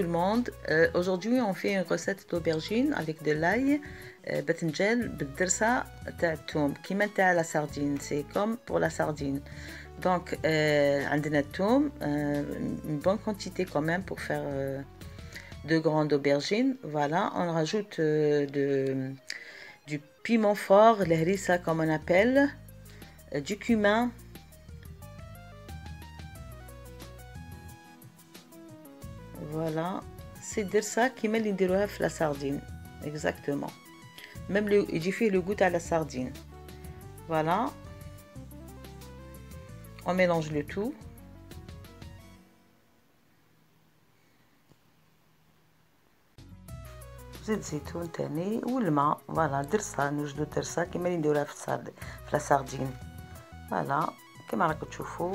tout le monde. Aujourd'hui on fait une recette d'aubergine avec de l'ail, باذنجان بالدرسة تاع الثوم كيما تاع la sardine, c'est comme pour la sardine. Donc عندنا الثوم, une bonne quantité quand même pour faire deux grandes aubergines. Voilà, on rajoute du piment fort, l'harissa comme on appelle, du cumin. Voilà, c'est dire ça qui met l'indéroha la sardine, exactement. Même j'ai fait le goût à la sardine. Voilà, on mélange le tout. زيت زيتون تاني والماء. فوالا درسا نوجدو درسا كيما اللي نديروها في لا ساردين. فوالا كيما راكم تشوفوا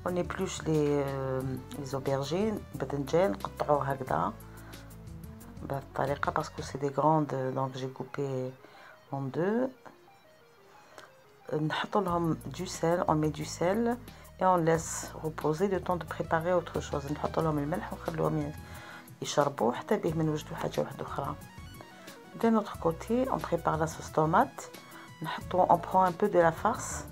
on épluche les aubergines باذنجان نقطعوه هكذا بهذه الطريقه parce que c'est des grandes, donc j'ai coupé en deux. نحط لهم du sel, on met du sel et on laisse reposer le temps de préparer autre chose. نحط لهم الملح ونخليهم يشربوا حتى بيه ما نوجدوا حاجه واحده اخرى. D'un autre côté, on prépare la sauce tomate. On prend un peu de la farce.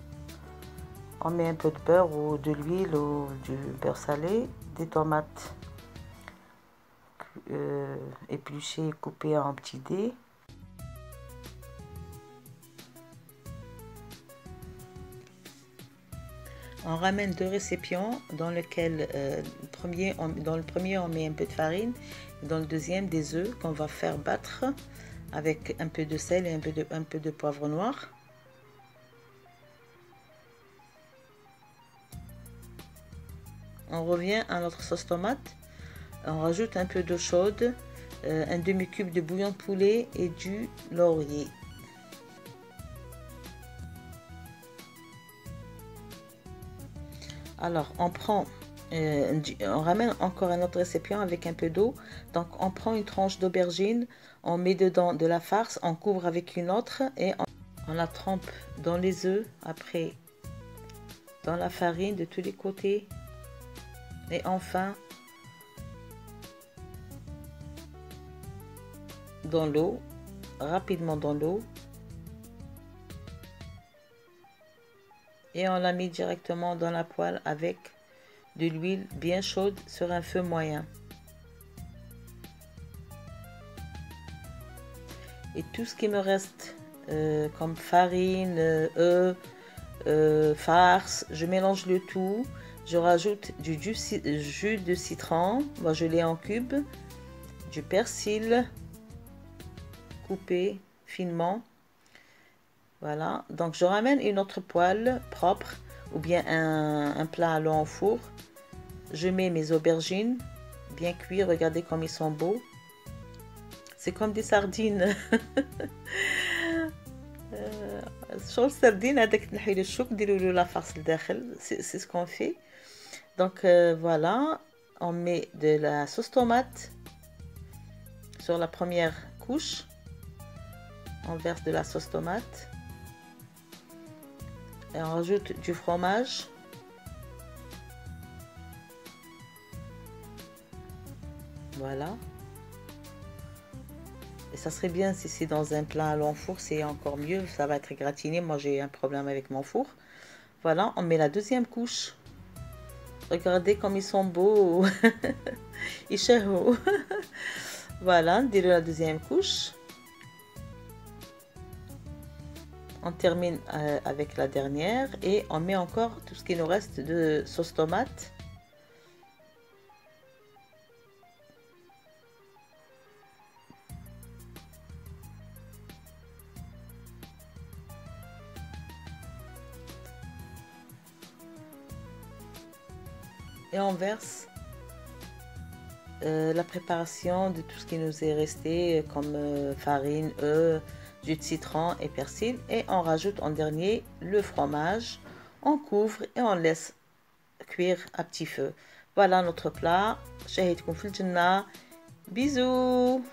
On met un peu de beurre ou de l'huile ou du beurre salé, des tomates épluchées, coupées en petits dés. On ramène deux récipients dans lequel dans le premier on met un peu de farine et dans le deuxième des œufs qu'on va faire battre avec un peu de sel et un peu de poivre noir. On revient à notre sauce tomate. On rajoute un peu d'eau chaude, un demi-cube de bouillon de poulet et du laurier. Alors on ramène encore un autre récipient avec un peu d'eau. Donc on prend une tranche d'aubergine, on met dedans de la farce, on couvre avec une autre et on la trempe dans les œufs, après dans la farine de tous les côtés et enfin dans l'eau, rapidement dans l'eau. Et on la met directement dans la poêle avec de l'huile bien chaude sur un feu moyen. Et tout ce qui me reste comme farine, œufs, farce, je mélange le tout. Je rajoute du jus de citron, moi je l'ai en cubes, du persil coupé finement. Voilà, donc je ramène une autre poêle propre ou bien un plat à l'eau en four. Je mets mes aubergines bien cuits, regardez comme ils sont beaux. C'est comme des sardines. شغل السردين هذاك تنحي له الشوك ديروا له لا farce لداخل. C'est ce qu'on fait. Donc voilà, on met de la sauce tomate sur la première couche. On verse de la sauce tomate. Et on rajoute du fromage. Voilà. Et ça serait bien si c'est dans un plat à long four, c'est encore mieux, ça va être gratiné. Moi j'ai un problème avec mon four. Voilà, on met la deuxième couche. Regardez comme ils sont beaux. Ils chahou. Voilà, on dirait la deuxième couche. On termine avec la dernière et on met encore tout ce qui nous reste de sauce tomate. Et on verse la préparation de tout ce qui nous est resté comme farine, œufs, jus de citron et persil, et on rajoute en dernier le fromage. On couvre et on laisse cuire à petit feu. Voilà notre plat. Shahidkoum fil janna. Bisous.